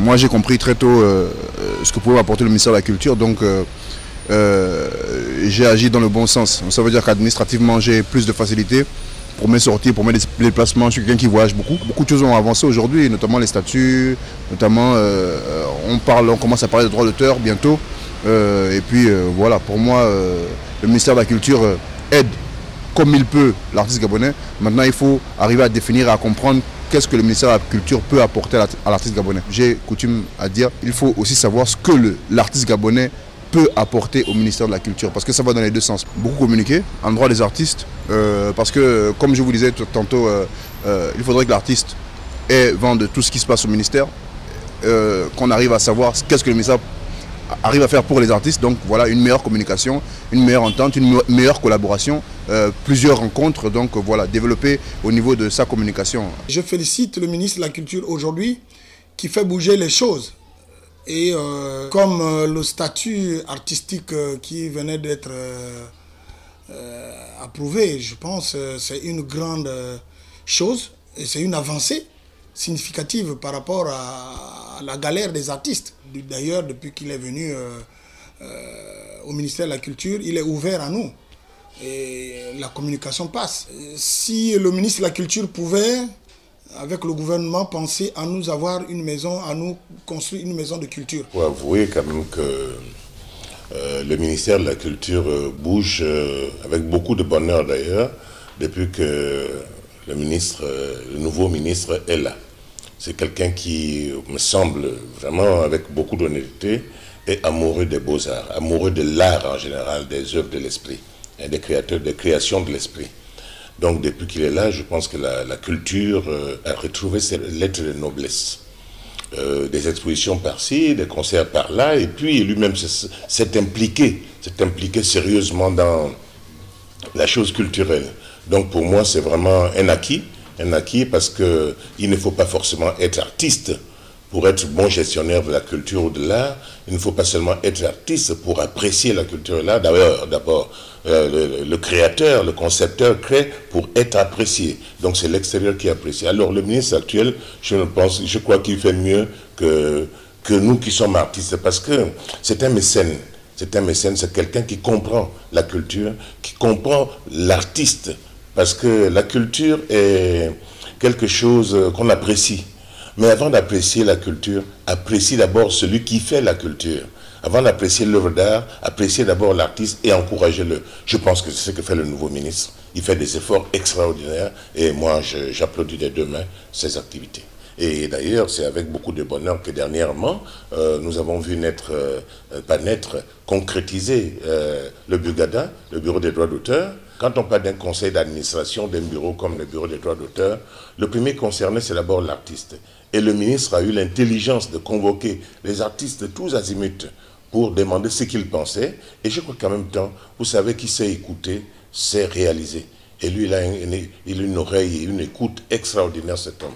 moi j'ai compris très tôt ce que pouvait apporter le ministère de la Culture, donc j'ai agi dans le bon sens. Ça veut dire qu'administrativement j'ai plus de facilité pour mes sorties, pour mes déplacements. Je suis quelqu'un qui voyage beaucoup. Beaucoup de choses ont avancé aujourd'hui, notamment les statuts, notamment on commence à parler de droits d'auteur bientôt. Et puis voilà, pour moi, le ministère de la Culture aide comme il peut l'artiste gabonais. Maintenant, il faut arriver à définir et à comprendre qu'est-ce que le ministère de la Culture peut apporter à l'artiste gabonais. J'ai coutume à dire qu'il faut aussi savoir ce que l'artiste gabonais peut apporter au ministère de la Culture, parce que ça va dans les deux sens. Beaucoup communiquer en droit des artistes, parce que comme je vous disais tantôt, il faudrait que l'artiste ait vent de tout ce qui se passe au ministère, qu'on arrive à savoir qu'est-ce que le ministère arrive à faire pour les artistes. Donc voilà, une meilleure communication, une meilleure entente, une meilleure collaboration, plusieurs rencontres, donc voilà, développer au niveau de sa communication. Je félicite le ministre de la Culture aujourd'hui qui fait bouger les choses. Et comme le statut artistique qui venait d'être approuvé, je pense c'est une grande chose et c'est une avancée significative par rapport à la galère des artistes. D'ailleurs, depuis qu'il est venu au ministère de la Culture, il est ouvert à nous et la communication passe. Si le ministre de la Culture pouvait, avec le gouvernement, penser à nous avoir une maison, à nous construire une maison de culture. Il faut avouer quand même que le ministère de la Culture bouge avec beaucoup de bonheur d'ailleurs, depuis que le nouveau ministre est là. C'est quelqu'un qui me semble vraiment avec beaucoup d'honnêteté et amoureux des beaux-arts, amoureux de l'art en général, des œuvres de l'esprit, et des créations de l'esprit. Donc depuis qu'il est là, je pense que la culture a retrouvé ses lettres de noblesse. Des expositions par-ci, des concerts par-là, et puis lui-même s'est impliqué sérieusement dans la chose culturelle. Donc pour moi, c'est vraiment un acquis parce qu'il ne faut pas forcément être artiste pour être bon gestionnaire de la culture ou de l'art. Il ne faut pas seulement être artiste pour apprécier la culture et l'art. D'abord, le créateur, le concepteur crée pour être apprécié. Donc c'est l'extérieur qui apprécie. Alors le ministre actuel, je crois qu'il fait mieux que nous qui sommes artistes, parce que c'est un mécène. C'est quelqu'un qui comprend la culture, qui comprend l'artiste. Parce que la culture est quelque chose qu'on apprécie. Mais avant d'apprécier la culture, apprécie d'abord celui qui fait la culture. Avant d'apprécier l'œuvre d'art, appréciez d'abord l'artiste et encouragez-le. Je pense que c'est ce que fait le nouveau ministre. Il fait des efforts extraordinaires et moi j'applaudis des deux mains ses activités. Et d'ailleurs, c'est avec beaucoup de bonheur que dernièrement, nous avons vu concrétiser le BUGADA, le Bureau des droits d'auteur. Quand on parle d'un conseil d'administration, d'un bureau comme le Bureau des droits d'auteur, le premier concerné, c'est d'abord l'artiste. Et le ministre a eu l'intelligence de convoquer les artistes de tous azimuts pour demander ce qu'ils pensaient. Et je crois qu'en même temps, vous savez qui sait écouter, sait réaliser. Et lui, il a une oreille et une écoute extraordinaire, cet homme.